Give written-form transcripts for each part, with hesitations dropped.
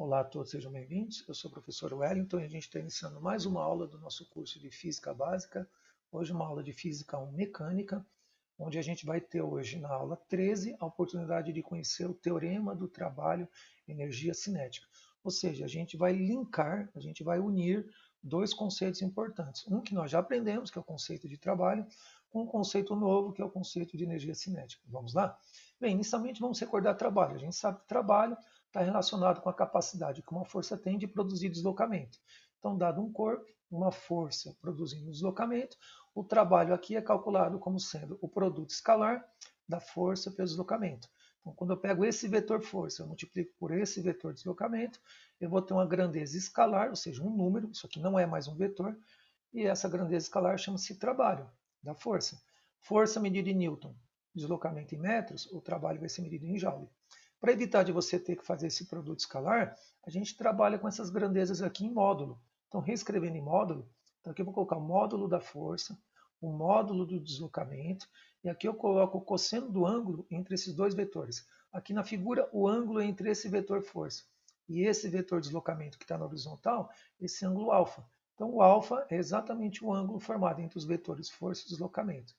Olá a todos, sejam bem-vindos. Eu sou o professor Wellington e a gente está iniciando mais uma aula do nosso curso de Física Básica. Hoje uma aula de Física 1 Mecânica, onde a gente vai ter hoje na aula 13 a oportunidade de conhecer o teorema do trabalho energia cinética. Ou seja, a gente vai linkar, a gente vai unir dois conceitos importantes. Um que nós já aprendemos, que é o conceito de trabalho, com um conceito novo, que é o conceito de energia cinética. Vamos lá? Bem, inicialmente vamos recordar trabalho. A gente sabe que trabalho está relacionado com a capacidade que uma força tem de produzir deslocamento. Então, dado um corpo, uma força produzindo deslocamento, o trabalho aqui é calculado como sendo o produto escalar da força pelo deslocamento. Então, quando eu pego esse vetor força, eu multiplico por esse vetor deslocamento, eu vou ter uma grandeza escalar, ou seja, um número, isso aqui não é mais um vetor, e essa grandeza escalar chama-se trabalho da força. Força medida em Newton, deslocamento em metros, o trabalho vai ser medido em joule. Para evitar de você ter que fazer esse produto escalar, a gente trabalha com essas grandezas aqui em módulo. Então, reescrevendo em módulo, então aqui eu vou colocar o módulo da força, o módulo do deslocamento, e aqui eu coloco o cosseno do ângulo entre esses dois vetores. Aqui na figura, o ângulo é entre esse vetor força e esse vetor deslocamento que está na horizontal, esse ângulo alfa. Então, o alfa é exatamente o ângulo formado entre os vetores força e deslocamento.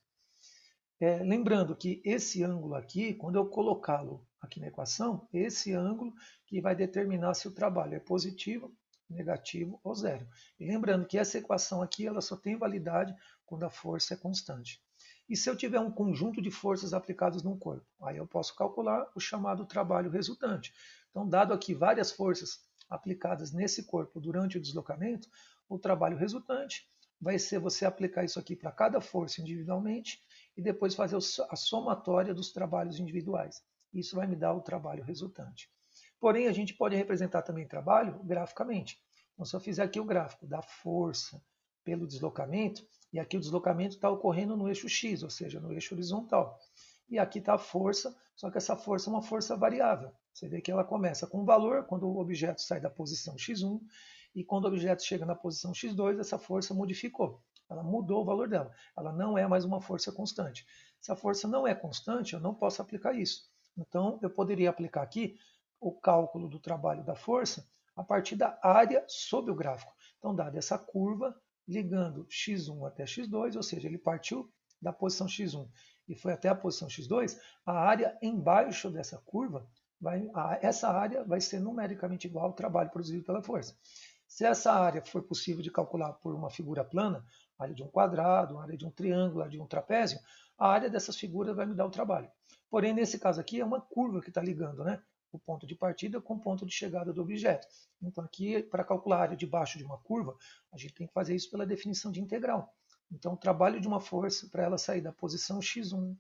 Lembrando que esse ângulo aqui, quando eu colocá-lo aqui na equação, esse ângulo que vai determinar se o trabalho é positivo, negativo ou zero. E lembrando que essa equação aqui ela só tem validade quando a força é constante. E se eu tiver um conjunto de forças aplicadas num corpo? Aí eu posso calcular o chamado trabalho resultante. Então, dado aqui várias forças aplicadas nesse corpo durante o deslocamento, o trabalho resultante vai ser você aplicar isso aqui para cada força individualmente e depois fazer a somatória dos trabalhos individuais. Isso vai me dar o trabalho resultante. Porém, a gente pode representar também trabalho graficamente. Então, se eu fizer aqui o gráfico da força pelo deslocamento, e aqui o deslocamento está ocorrendo no eixo X, ou seja, no eixo horizontal. E aqui está a força, só que essa força é uma força variável. Você vê que ela começa com um valor quando o objeto sai da posição x1, e quando o objeto chega na posição x2, essa força modificou. Ela mudou o valor dela. Ela não é mais uma força constante. Se a força não é constante, eu não posso aplicar isso. Então, eu poderia aplicar aqui o cálculo do trabalho da força a partir da área sob o gráfico. Então, dada essa curva, ligando x1 até x2, ou seja, ele partiu da posição x1 e foi até a posição x2, a área embaixo dessa curva, essa área vai ser numericamente igual ao trabalho produzido pela força. Se essa área for possível de calcular por uma figura plana, a área de um quadrado, a área de um triângulo, a área de um trapézio, a área dessas figuras vai me dar o trabalho. Porém, nesse caso aqui, é uma curva que está ligando, né? O ponto de partida com o ponto de chegada do objeto. Então, aqui, para calcular a área de baixo de uma curva, a gente tem que fazer isso pela definição de integral. Então, o trabalho de uma força, para ela sair da posição x1,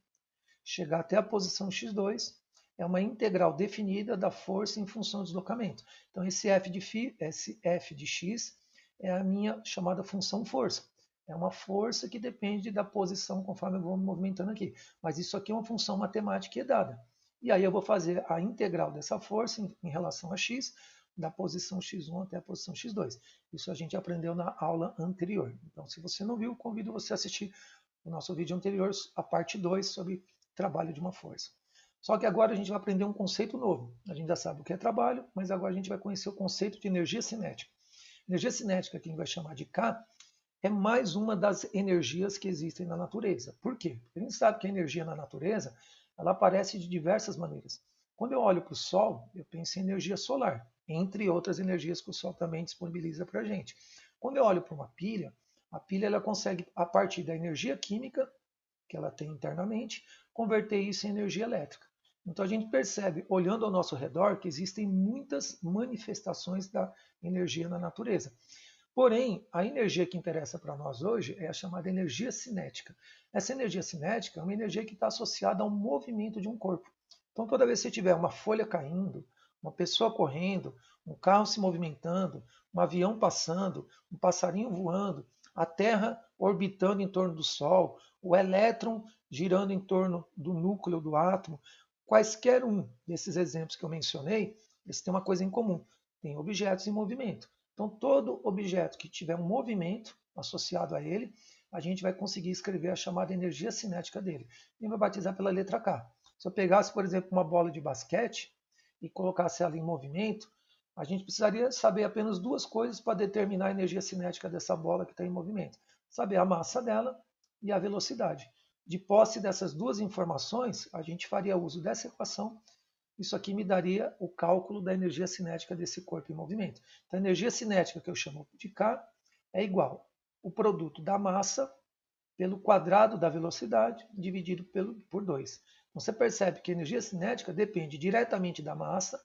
chegar até a posição x2, é uma integral definida da força em função do deslocamento. Então, esse f de x é a minha chamada função força. É uma força que depende da posição conforme eu vou me movimentando aqui. Mas isso aqui é uma função matemática que é dada. E aí eu vou fazer a integral dessa força em relação a x, da posição x1 até a posição x2. Isso a gente aprendeu na aula anterior. Então, se você não viu, convido você a assistir o nosso vídeo anterior, a parte 2, sobre trabalho de uma força. Só que agora a gente vai aprender um conceito novo. A gente já sabe o que é trabalho, mas agora a gente vai conhecer o conceito de energia cinética. Energia cinética, que a gente vai chamar de K, é mais uma das energias que existem na natureza. Por quê? Porque a gente sabe que a energia na natureza ela aparece de diversas maneiras. Quando eu olho para o Sol, eu penso em energia solar, entre outras energias que o Sol também disponibiliza para a gente. Quando eu olho para uma pilha, a pilha ela consegue, a partir da energia química que ela tem internamente, converter isso em energia elétrica. Então a gente percebe, olhando ao nosso redor, que existem muitas manifestações da energia na natureza. Porém, a energia que interessa para nós hoje é a chamada energia cinética. Essa energia cinética é uma energia que está associada ao movimento de um corpo. Então, toda vez que você tiver uma folha caindo, uma pessoa correndo, um carro se movimentando, um avião passando, um passarinho voando, a Terra orbitando em torno do Sol, o elétron girando em torno do núcleo do átomo, quaisquer um desses exemplos que eu mencionei, eles têm uma coisa em comum: tem objetos em movimento. Então, todo objeto que tiver um movimento associado a ele, a gente vai conseguir escrever a chamada energia cinética dele. E vai batizar pela letra K. Se eu pegasse, por exemplo, uma bola de basquete e colocasse ela em movimento, a gente precisaria saber apenas duas coisas para determinar a energia cinética dessa bola que está em movimento. Saber a massa dela e a velocidade. De posse dessas duas informações, a gente faria uso dessa equação. Isso aqui me daria o cálculo da energia cinética desse corpo em movimento. Então, a energia cinética, que eu chamo de K, é igual o produto da massa pelo quadrado da velocidade dividido por 2. Então, você percebe que a energia cinética depende diretamente da massa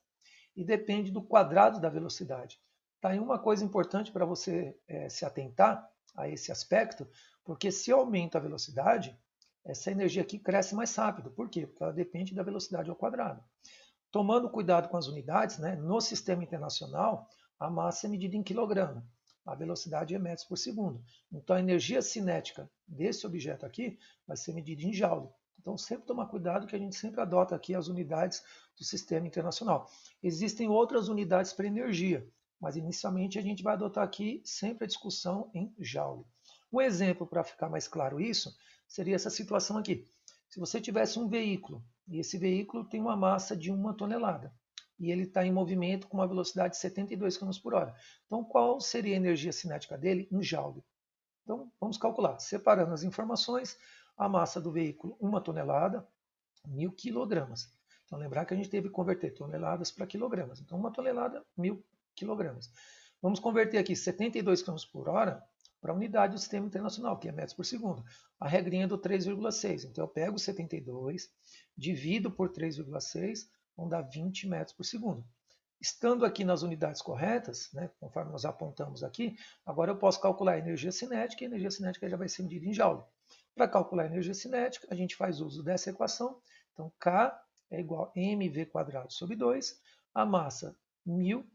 e depende do quadrado da velocidade. Tá aí uma coisa importante para você se atentar a esse aspecto, porque se eu aumento a velocidade, essa energia aqui cresce mais rápido. Por quê? Porque ela depende da velocidade ao quadrado. Tomando cuidado com as unidades, né, no sistema internacional, a massa é medida em quilograma, a velocidade é metros por segundo. Então, a energia cinética desse objeto aqui vai ser medida em joule. Então, sempre tomar cuidado que a gente sempre adota aqui as unidades do sistema internacional. Existem outras unidades para energia, mas inicialmente a gente vai adotar aqui sempre a discussão em joule. Um exemplo para ficar mais claro isso seria essa situação aqui. Se você tivesse um veículo e esse veículo tem uma massa de 1 tonelada e ele está em movimento com uma velocidade de 72 km por hora. Então, qual seria a energia cinética dele em joule? Então, vamos calcular. Separando as informações, a massa do veículo, 1 tonelada, 1.000 quilogramas. Então, lembrar que a gente teve que converter toneladas para quilogramas. Então, 1 tonelada, 1.000 quilogramas. Vamos converter aqui 72 km por hora para a unidade do sistema internacional, que é metros por segundo. A regrinha do 3,6. Então, eu pego 72, divido por 3,6, vão dar 20 metros por segundo. Estando aqui nas unidades corretas, né, conforme nós apontamos aqui, agora eu posso calcular a energia cinética e a energia cinética já vai ser medida em joule. Para calcular a energia cinética, a gente faz uso dessa equação. Então, K é igual a mv² sobre 2, a massa 1.000,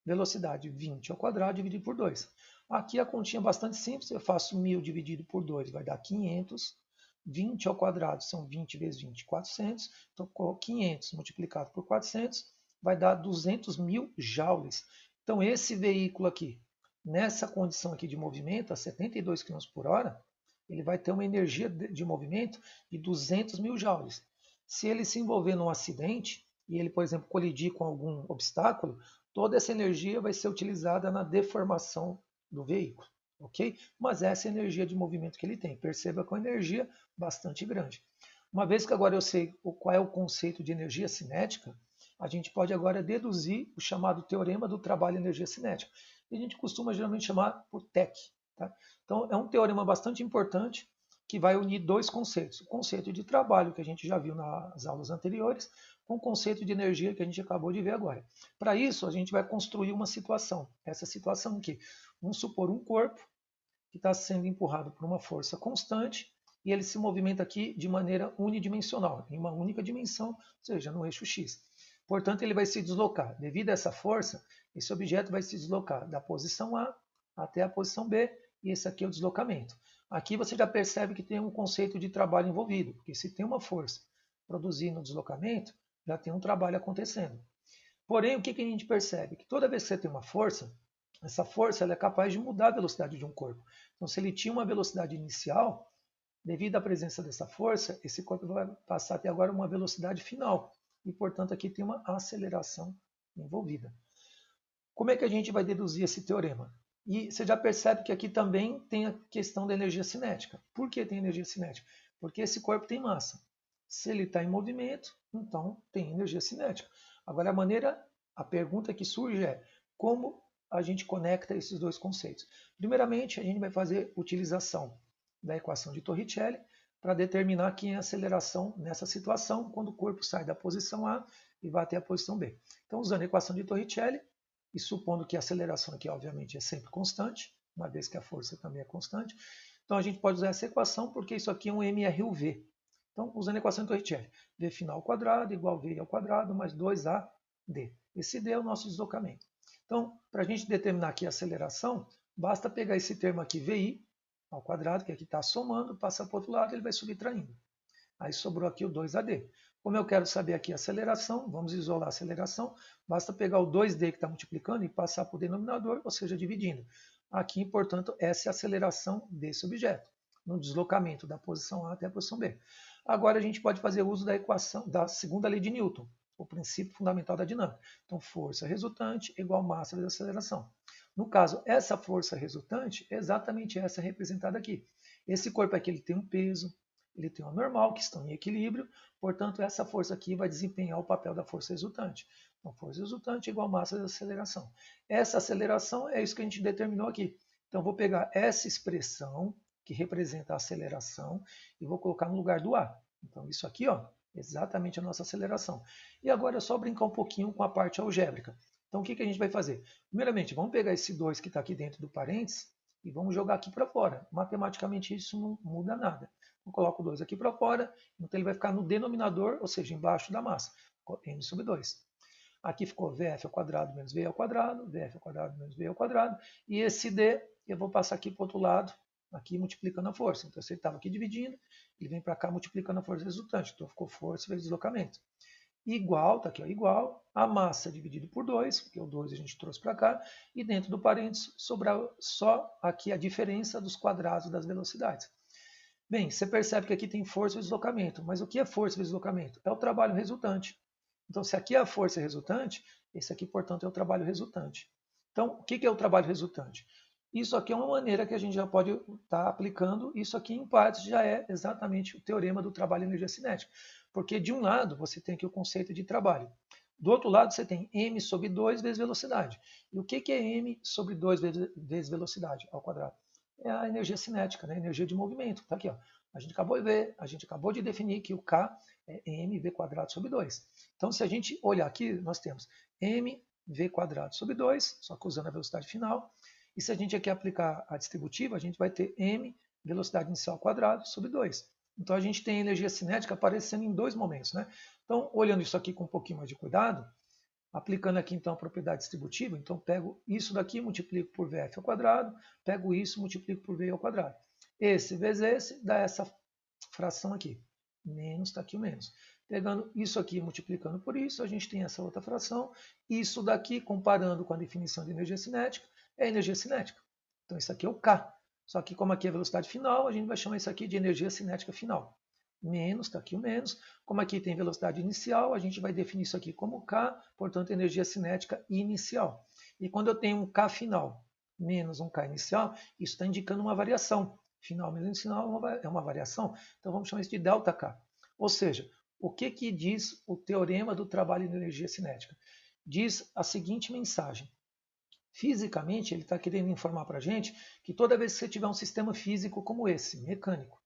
velocidade 20 ao quadrado dividido por 2. Aqui a continha é bastante simples, eu faço 1.000 dividido por 2, vai dar 500. 20 ao quadrado são 20 vezes 20, 400. Então, 500 multiplicado por 400 vai dar 200.000 joules. Então, esse veículo aqui, nessa condição aqui de movimento, a 72 km por hora, ele vai ter uma energia de movimento de 200.000 joules. Se ele se envolver num acidente, e ele, por exemplo, colidir com algum obstáculo, toda essa energia vai ser utilizada na deformação do veículo, ok? Mas essa é a energia de movimento que ele tem. Perceba que é uma energia bastante grande. Uma vez que agora eu sei qual é o conceito de energia cinética, a gente pode agora deduzir o chamado teorema do trabalho energia cinética. E a gente costuma geralmente chamar por TEC. Tá? Então, é um teorema bastante importante que vai unir dois conceitos. O conceito de trabalho, que a gente já viu nas aulas anteriores, com o conceito de energia que a gente acabou de ver agora. Para isso, a gente vai construir uma situação. Essa situação aqui, vamos supor um corpo que está sendo empurrado por uma força constante e ele se movimenta aqui de maneira unidimensional, em uma única dimensão, ou seja, no eixo X. Portanto, ele vai se deslocar. Devido a essa força, esse objeto vai se deslocar da posição A até a posição B, e esse aqui é o deslocamento. Aqui você já percebe que tem um conceito de trabalho envolvido, porque se tem uma força produzindo o deslocamento, já tem um trabalho acontecendo. Porém, o que a gente percebe? Que toda vez que você tem uma força, essa força ela é capaz de mudar a velocidade de um corpo. Então, se ele tinha uma velocidade inicial, devido à presença dessa força, esse corpo vai passar a ter agora uma velocidade final. E, portanto, aqui tem uma aceleração envolvida. Como é que a gente vai deduzir esse teorema? E você já percebe que aqui também tem a questão da energia cinética. Por que tem energia cinética? Porque esse corpo tem massa. Se ele está em movimento, então tem energia cinética. Agora, a pergunta que surge é como a gente conecta esses dois conceitos. Primeiramente, a gente vai fazer utilização da equação de Torricelli para determinar quem é a aceleração nessa situação, quando o corpo sai da posição A e vai até a posição B. Então, usando a equação de Torricelli, e supondo que a aceleração aqui, obviamente, é sempre constante, uma vez que a força também é constante, então a gente pode usar essa equação porque isso aqui é um MRUV. Então, usando a equação de Torricelli, V final ao quadrado igual V ao quadrado mais 2AD. Esse D é o nosso deslocamento. Então, para a gente determinar aqui a aceleração, basta pegar esse termo aqui, VI, ao quadrado, que aqui está somando, passa para o outro lado, ele vai subtraindo. Aí sobrou aqui o 2AD. Como eu quero saber aqui a aceleração, vamos isolar a aceleração, basta pegar o 2D que está multiplicando e passar para o denominador, ou seja, dividindo. Aqui, portanto, essa é a aceleração desse objeto, no deslocamento da posição A até a posição B. Agora a gente pode fazer uso da equação da segunda lei de Newton. o princípio fundamental da dinâmica. Então, força resultante igual massa vezes aceleração. No caso, essa força resultante é exatamente essa representada aqui. Esse corpo aqui ele tem um peso, ele tem uma normal, que estão em equilíbrio, portanto, essa força aqui vai desempenhar o papel da força resultante. Então, força resultante igual massa vezes aceleração. Essa aceleração é isso que a gente determinou aqui. Então, vou pegar essa expressão, que representa a aceleração, e vou colocar no lugar do A. Então, isso aqui, ó, exatamente a nossa aceleração. E agora é só brincar um pouquinho com a parte algébrica. Então, o que a gente vai fazer? Primeiramente, vamos pegar esse 2 que está aqui dentro do parênteses e vamos jogar aqui para fora. Matematicamente, isso não muda nada. Eu coloco o 2 aqui para fora, então ele vai ficar no denominador, ou seja, embaixo da massa. Ficou m sobre 2. Aqui ficou VF ao quadrado menos V ao quadrado, VF ao quadrado menos V ao quadrado. E esse D, eu vou passar aqui para o outro lado, aqui multiplicando a força. Então, se ele estava aqui dividindo, ele vem para cá multiplicando a força resultante. Então, ficou força vezes deslocamento. Igual, está aqui, ó, igual, a massa dividido por 2, porque o 2 a gente trouxe para cá, e dentro do parênteses sobrar só aqui a diferença dos quadrados das velocidades. Bem, você percebe que aqui tem força e deslocamento, mas o que é força e deslocamento? É o trabalho resultante. Então, se aqui é a força resultante, esse aqui, portanto, é o trabalho resultante. Então, o que é o trabalho resultante? Isso aqui é uma maneira que a gente já pode estar aplicando. Isso aqui, em partes, já é exatamente o teorema do trabalho e energia cinética. Porque, de um lado, você tem aqui o conceito de trabalho. Do outro lado, você tem m sobre 2 vezes velocidade. E o que é m sobre 2 vezes velocidade ao quadrado? É a energia cinética, né? A energia de movimento. Está aqui, ó. A gente acabou de ver, a gente acabou de definir que o K é mv quadrado sobre 2. Então, se a gente olhar aqui, nós temos mv quadrado sobre 2, só que usando a velocidade final. E se a gente aqui aplicar a distributiva, a gente vai ter m velocidade inicial ao quadrado sobre 2. Então, a gente tem energia cinética aparecendo em dois momentos, né? Então, olhando isso aqui com um pouquinho mais de cuidado, aplicando aqui então a propriedade distributiva, então pego isso daqui, multiplico por Vf ao quadrado, pego isso, multiplico por V ao quadrado. Esse vezes esse dá essa fração aqui. Menos, está aqui o menos. Pegando isso aqui, multiplicando por isso, a gente tem essa outra fração. Isso daqui, comparando com a definição de energia cinética, é energia cinética. Então isso aqui é o K. Só que como aqui é a velocidade final, a gente vai chamar isso aqui de energia cinética final. Menos, está aqui o menos. Como aqui tem velocidade inicial, a gente vai definir isso aqui como K, portanto, energia cinética inicial. E quando eu tenho um K final menos um K inicial, isso está indicando uma variação. Final menos inicial é uma variação, então vamos chamar isso de ΔK. Ou seja, o que diz o teorema do trabalho de energia cinética? Diz a seguinte mensagem. Fisicamente, ele está querendo informar para a gente que toda vez que você tiver um sistema físico como esse, mecânico,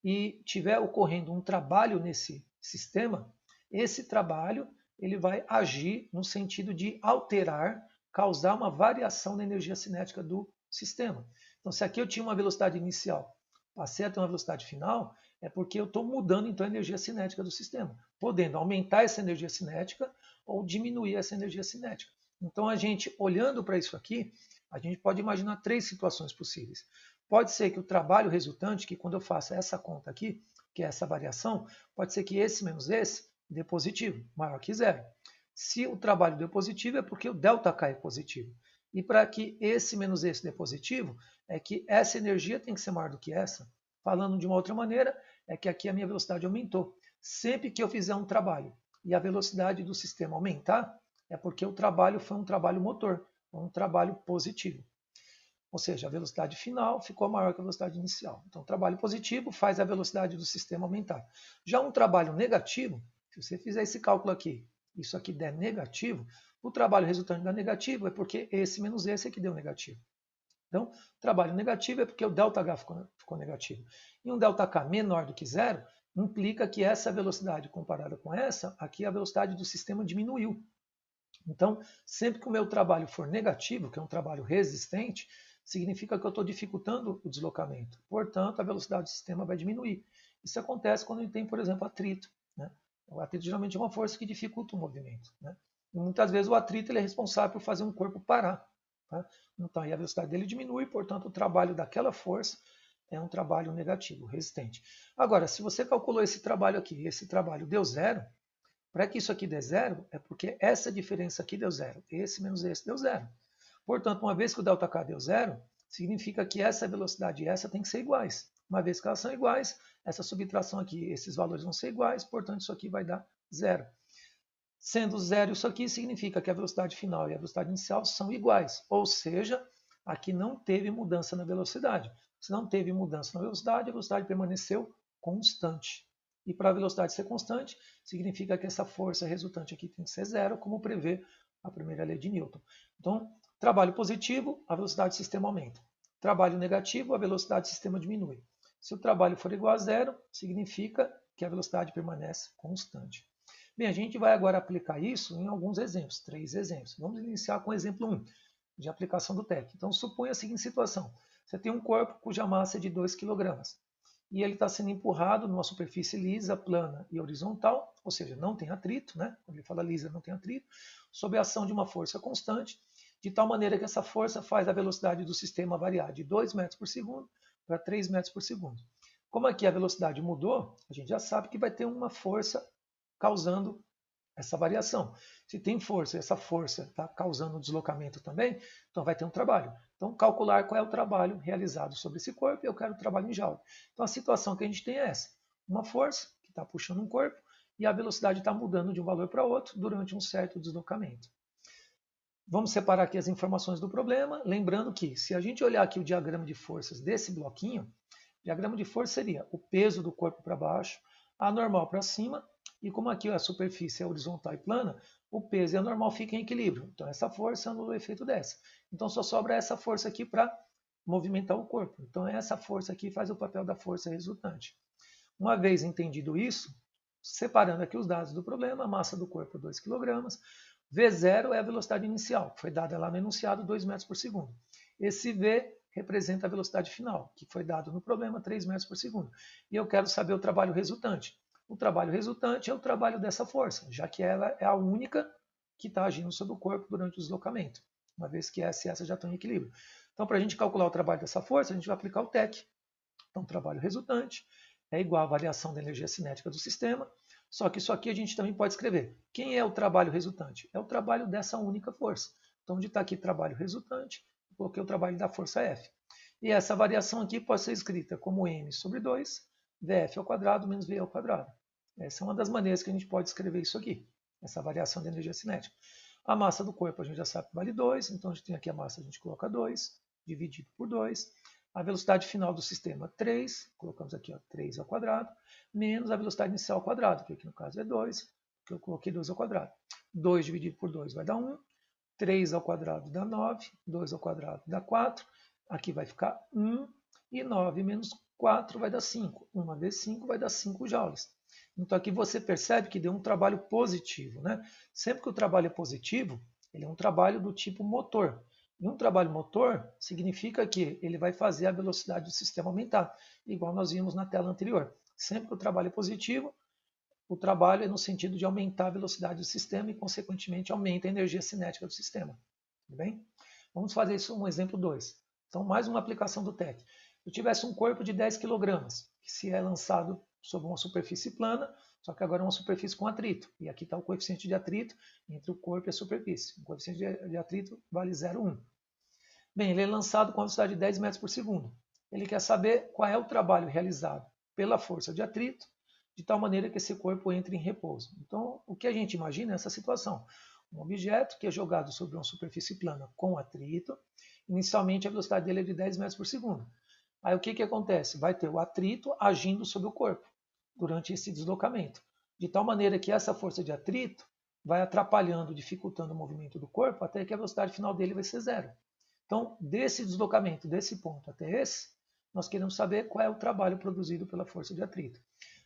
e tiver ocorrendo um trabalho nesse sistema, esse trabalho ele vai agir no sentido de alterar, causar uma variação na energia cinética do sistema. Então, se aqui eu tinha uma velocidade inicial, passei a ter uma velocidade final, é porque eu estou mudando então a energia cinética do sistema, podendo aumentar essa energia cinética ou diminuir essa energia cinética. Então, a gente, olhando para isso aqui, a gente pode imaginar três situações possíveis. Pode ser que o trabalho resultante, que quando eu faço essa conta aqui, que é essa variação, pode ser que esse menos esse dê positivo, maior que zero. Se o trabalho deu positivo, é porque o ΔK é positivo. E para que esse menos esse dê positivo, é que essa energia tem que ser maior do que essa. Falando de uma outra maneira, é que aqui a minha velocidade aumentou. Sempre que eu fizer um trabalho e a velocidade do sistema aumentar, é porque o trabalho foi um trabalho motor, um trabalho positivo. Ou seja, a velocidade final ficou maior que a velocidade inicial. Então, o trabalho positivo faz a velocidade do sistema aumentar. Já um trabalho negativo, se você fizer esse cálculo aqui, isso aqui der negativo, o trabalho resultante da negativo é porque esse menos esse é que deu negativo. Então, trabalho negativo é porque o ΔH ficou negativo. E um ΔK menor do que zero implica que essa velocidade comparada com essa, aqui a velocidade do sistema diminuiu. Então, sempre que o meu trabalho for negativo, que é um trabalho resistente, significa que eu estou dificultando o deslocamento. Portanto, a velocidade do sistema vai diminuir. Isso acontece quando tem, por exemplo, atrito. Né? O atrito geralmente é uma força que dificulta o movimento. Né? E muitas vezes o atrito ele é responsável por fazer um corpo parar. Tá? Então, aí a velocidade dele diminui, portanto, o trabalho daquela força é um trabalho negativo, resistente. Agora, se você calculou esse trabalho aqui e esse trabalho deu zero, para que isso aqui dê zero, é porque essa diferença aqui deu zero. Esse menos esse deu zero. Portanto, uma vez que o ΔK deu zero, significa que essa velocidade e essa tem que ser iguais. Uma vez que elas são iguais, essa subtração aqui, esses valores vão ser iguais, portanto, isso aqui vai dar zero. Sendo zero isso aqui, significa que a velocidade final e a velocidade inicial são iguais, ou seja, aqui não teve mudança na velocidade. Se não teve mudança na velocidade, a velocidade permaneceu constante. E para a velocidade ser constante, significa que essa força resultante aqui tem que ser zero, como prevê a primeira lei de Newton. Então, trabalho positivo, a velocidade do sistema aumenta. Trabalho negativo, a velocidade do sistema diminui. Se o trabalho for igual a zero, significa que a velocidade permanece constante. Bem, a gente vai agora aplicar isso em alguns exemplos, 3 exemplos. Vamos iniciar com o exemplo 1, de aplicação do TEC. Então, suponha a seguinte situação. Você tem um corpo cuja massa é de 2 kg e ele está sendo empurrado numa superfície lisa, plana e horizontal, ou seja, não tem atrito, né? Quando ele fala lisa, não tem atrito, sob a ação de uma força constante, de tal maneira que essa força faz a velocidade do sistema variar de 2 metros por segundo para 3 metros por segundo. Como aqui a velocidade mudou, a gente já sabe que vai ter uma força causando essa variação. Se tem força e essa força está causando um deslocamento também, então vai ter um trabalho. Então, calcular qual é o trabalho realizado sobre esse corpo, eu quero o trabalho em joule. Então, a situação que a gente tem é essa. Uma força que está puxando um corpo e a velocidade está mudando de um valor para outro durante um certo deslocamento. Vamos separar aqui as informações do problema, lembrando que, se a gente olhar aqui o diagrama de forças desse bloquinho, o diagrama de força seria o peso do corpo para baixo, a normal para cima, e como aqui a superfície é horizontal e plana, o peso e a normal ficam em equilíbrio. Então, essa força anula o efeito dessa. Então, só sobra essa força aqui para movimentar o corpo. Então, essa força aqui faz o papel da força resultante. Uma vez entendido isso, separando aqui os dados do problema, a massa do corpo 2 kg, V0 é a velocidade inicial, que foi dada lá no enunciado 2 metros por segundo. Esse V representa a velocidade final, que foi dado no problema 3 metros por segundo. E eu quero saber o trabalho resultante. O trabalho resultante é o trabalho dessa força, já que ela é a única que está agindo sobre o corpo durante o deslocamento, uma vez que essa e essa já estão em equilíbrio. Então, para a gente calcular o trabalho dessa força, a gente vai aplicar o TEC. Então, o trabalho resultante é igual à variação da energia cinética do sistema, só que isso aqui a gente também pode escrever. Quem é o trabalho resultante? É o trabalho dessa única força. Então, onde está aqui trabalho resultante, eu coloquei o trabalho da força F. E essa variação aqui pode ser escrita como m sobre 2, Vf ao quadrado menos V ao quadrado. Essa é uma das maneiras que a gente pode escrever isso aqui, essa variação de energia cinética. A massa do corpo a gente já sabe que vale 2, então a gente tem aqui a massa, a gente coloca 2, dividido por 2. A velocidade final do sistema 3, colocamos aqui ó, 3 ao quadrado, menos a velocidade inicial ao quadrado, que aqui no caso é 2, que eu coloquei 2 ao quadrado. 2 dividido por 2 vai dar 1, 3 ao quadrado dá 9, 2 ao quadrado dá 4, aqui vai ficar 1, e 9 menos 4 vai dar 5. 1 vezes 5 vai dar 5 joules. Então aqui você percebe que deu um trabalho positivo, né? Sempre que o trabalho é positivo, ele é um trabalho do tipo motor. E um trabalho motor significa que ele vai fazer a velocidade do sistema aumentar, igual nós vimos na tela anterior. Sempre que o trabalho é positivo, o trabalho é no sentido de aumentar a velocidade do sistema e, consequentemente, aumenta a energia cinética do sistema. Tudo bem? Vamos fazer isso um exemplo 2. Então, mais uma aplicação do TEC. Se eu tivesse um corpo de 10 kg, que se é lançado sobre uma superfície plana, só que agora é uma superfície com atrito. E aqui está o coeficiente de atrito entre o corpo e a superfície. O coeficiente de atrito vale 0,1. Bem, ele é lançado com a velocidade de 10 metros por segundo. Ele quer saber qual é o trabalho realizado pela força de atrito, de tal maneira que esse corpo entre em repouso. Então, o que a gente imagina é essa situação. Um objeto que é jogado sobre uma superfície plana com atrito, inicialmente a velocidade dele é de 10 metros por segundo. Aí o que acontece? Vai ter o atrito agindo sobre o corpo durante esse deslocamento, de tal maneira que essa força de atrito vai atrapalhando, dificultando o movimento do corpo, até que a velocidade final dele vai ser zero. Então, desse deslocamento, desse ponto até esse, nós queremos saber qual é o trabalho produzido pela força de atrito.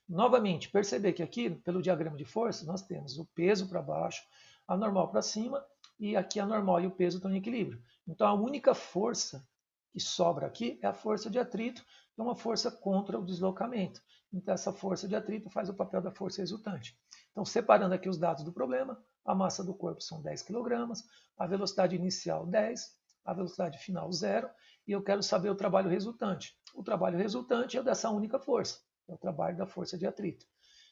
Novamente, perceber que aqui, pelo diagrama de força, nós temos o peso para baixo, a normal para cima, e aqui a normal e o peso estão em equilíbrio. Então, a única força que sobra aqui é a força de atrito, que é uma força contra o deslocamento. Então, essa força de atrito faz o papel da força resultante. Então, separando aqui os dados do problema, a massa do corpo são 10 kg, a velocidade inicial 10, a velocidade final 0, e eu quero saber o trabalho resultante. O trabalho resultante é dessa única força, é o trabalho da força de atrito,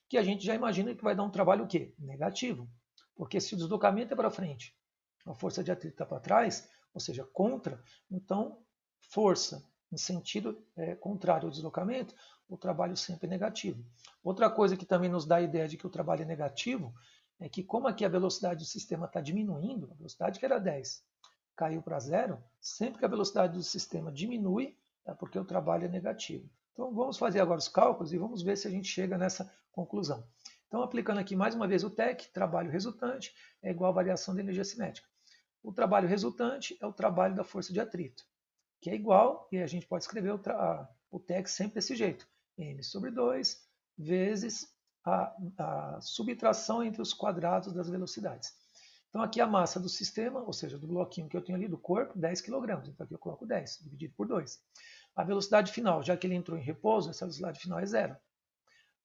que a gente já imagina que vai dar um trabalho o quê? Negativo, porque se o deslocamento é para frente, a força de atrito está para trás, ou seja, contra, então força em sentido contrário ao deslocamento, o trabalho sempre é negativo. Outra coisa que também nos dá a ideia de que o trabalho é negativo é que como aqui a velocidade do sistema está diminuindo, a velocidade que era 10 caiu para zero, sempre que a velocidade do sistema diminui, é porque o trabalho é negativo. Então vamos fazer agora os cálculos e vamos ver se a gente chega nessa conclusão. Então aplicando aqui mais uma vez o TEC, trabalho resultante é igual a variação da energia cinética. O trabalho resultante é o trabalho da força de atrito, que é igual, e a gente pode escrever o TEC sempre desse jeito, m sobre 2 vezes a subtração entre os quadrados das velocidades. Então aqui a massa do sistema, ou seja, do bloquinho que eu tenho ali, do corpo, 10 kg. Então aqui eu coloco 10, dividido por 2. A velocidade final, já que ele entrou em repouso, essa velocidade final é zero.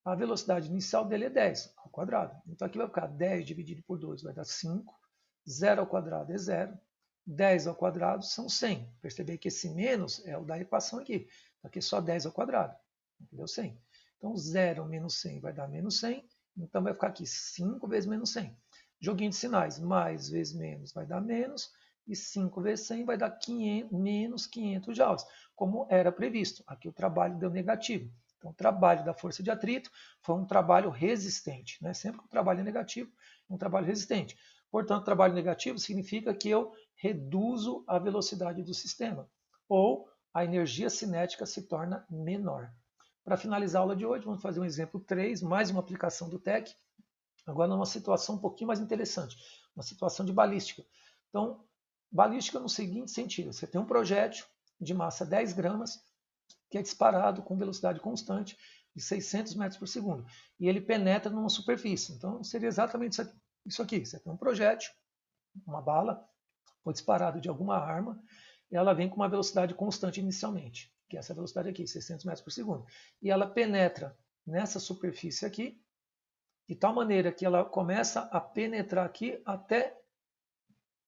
A velocidade inicial dele é 10 ao quadrado. Então aqui vai ficar 10 dividido por 2 vai dar 5. 0 ao quadrado é 0. 10 ao quadrado são 100. Perceber que esse menos é o da equação aqui. Aqui é só 10 ao quadrado. Aqui deu 100. Então 0 menos 100 vai dar menos 100. Então vai ficar aqui 5 vezes menos 100. Joguinho de sinais. Mais vezes menos vai dar menos. E 5 vezes 100 vai dar 500, menos 500 joules, como era previsto. Aqui o trabalho deu negativo. Então, o trabalho da força de atrito foi um trabalho resistente. Né? Sempre que o trabalho é negativo, é um trabalho resistente. Portanto, trabalho negativo significa que eu reduzo a velocidade do sistema, ou a energia cinética se torna menor. Para finalizar a aula de hoje, vamos fazer um exemplo 3, mais uma aplicação do TEC, agora numa situação um pouquinho mais interessante, uma situação de balística. Então, balística no seguinte sentido, você tem um projétil de massa 10 gramas, que é disparado com velocidade constante de 600 metros por segundo. E ele penetra numa superfície. Então, seria exatamente isso aqui. Você tem um projétil, uma bala, foi disparado de alguma arma, e ela vem com uma velocidade constante inicialmente, que é essa velocidade aqui, 600 metros por segundo. E ela penetra nessa superfície aqui, de tal maneira que ela começa a penetrar aqui até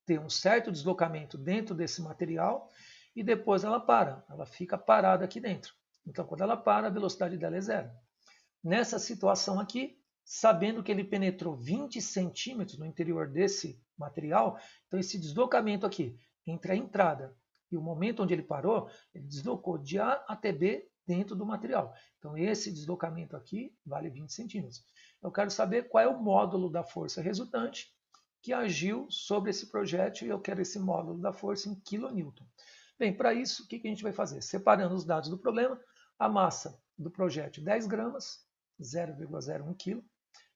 ter um certo deslocamento dentro desse material, e depois ela para, ela fica parada aqui dentro. Então, quando ela para, a velocidade dela é zero. Nessa situação aqui, sabendo que ele penetrou 20 centímetros no interior desse material, então esse deslocamento aqui, entre a entrada e o momento onde ele parou, ele deslocou de A até B dentro do material. Então, esse deslocamento aqui vale 20 centímetros. Eu quero saber qual é o módulo da força resultante que agiu sobre esse projétil, e eu quero esse módulo da força em kN. Bem, para isso, o que a gente vai fazer? Separando os dados do problema, a massa do projétil 10 gramas, 0,01 kg.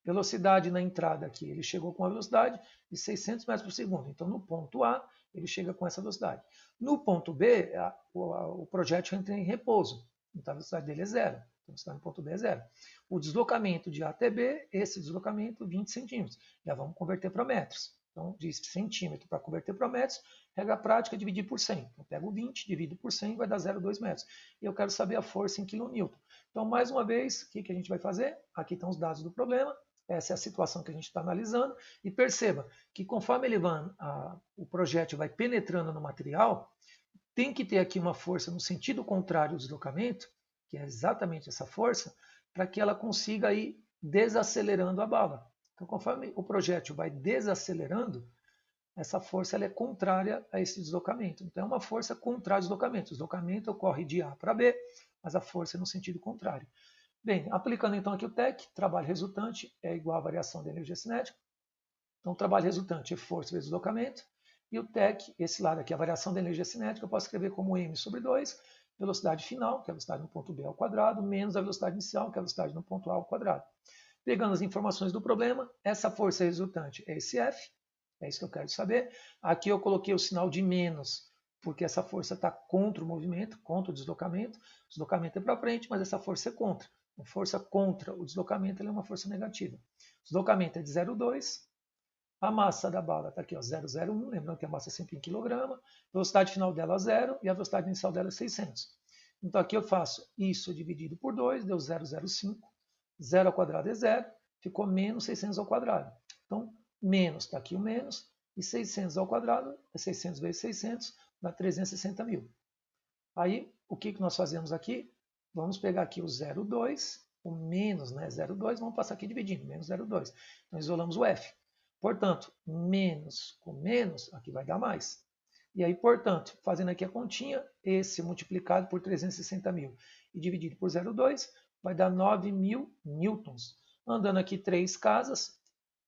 Velocidade na entrada aqui, ele chegou com uma velocidade de 600 metros por segundo. Então, no ponto A, ele chega com essa velocidade. No ponto B, o projétil entra em repouso. Então, a velocidade dele é zero. Então, a velocidade no ponto B é zero. O deslocamento de A até B, esse deslocamento, 20 centímetros. Já vamos converter para metros. Então, de centímetro para converter para metros, regra prática, dividir por 100. Eu pego 20, divido por 100, vai dar 0,2 metros. E eu quero saber a força em kN. Então, mais uma vez, o que a gente vai fazer? Aqui estão os dados do problema. Essa é a situação que a gente está analisando. E perceba que conforme o projétil vai penetrando no material, tem que ter aqui uma força no sentido contrário do deslocamento, que é exatamente essa força, para que ela consiga ir desacelerando a bala. Então, conforme o projétil vai desacelerando, essa força ela é contrária a esse deslocamento. Então, é uma força contrária ao deslocamento. O deslocamento ocorre de A para B, mas a força é no sentido contrário. Bem, aplicando então aqui o TEC, trabalho resultante é igual à variação da energia cinética. Então, o trabalho resultante é força vezes deslocamento. E o TEC, esse lado aqui, a variação da energia cinética, eu posso escrever como m sobre 2, velocidade final, que é a velocidade no ponto B ao quadrado, menos a velocidade inicial, que é a velocidade no ponto A ao quadrado. Pegando as informações do problema, essa força resultante é esse F, é isso que eu quero saber. Aqui eu coloquei o sinal de menos, porque essa força está contra o movimento, contra o deslocamento. O deslocamento é para frente, mas essa força é contra. A força contra o deslocamento é uma força negativa. O deslocamento é de 0,2. A massa da bala está aqui, 0,01. Lembrando que a massa é sempre em quilograma. A velocidade final dela é 0 e a velocidade inicial dela é 600. Então aqui eu faço isso dividido por 2, deu 0,05. 0 ao quadrado é 0, ficou menos 600 ao quadrado. Então, menos, está aqui o menos, e 600 ao quadrado, é 600 vezes 600, dá 360 mil. Aí, o que nós fazemos aqui? Vamos pegar aqui o 0,2, o menos, né, 0,2, vamos passar aqui dividindo, menos 0,2. Então, isolamos o F. Portanto, menos com menos, aqui vai dar mais. E aí, portanto, fazendo aqui a continha, esse multiplicado por 360 mil e dividido por 0,2, vai dar 9.000 newtons. Andando aqui 3 casas,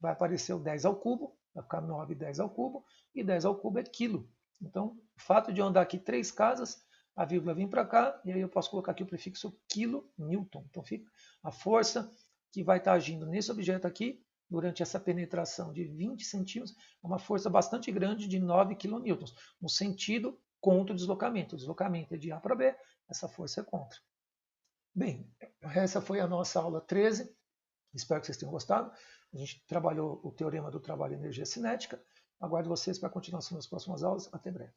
vai aparecer o 10 ao cubo, vai ficar 9, 10 ao cubo, e 10 ao cubo é quilo. Então, o fato de eu andar aqui 3 casas, a vírgula vem para cá, e aí eu posso colocar aqui o prefixo quilonewton. Então, fica a força que vai estar agindo nesse objeto aqui, durante essa penetração de 20 centímetros, é uma força bastante grande de 9 quilonewtons, no sentido contra o deslocamento. O deslocamento é de A para B, essa força é contra. Bem, essa foi a nossa aula 13. Espero que vocês tenham gostado. A gente trabalhou o teorema do trabalho e energia cinética. Aguardo vocês para a continuação das próximas aulas. Até breve.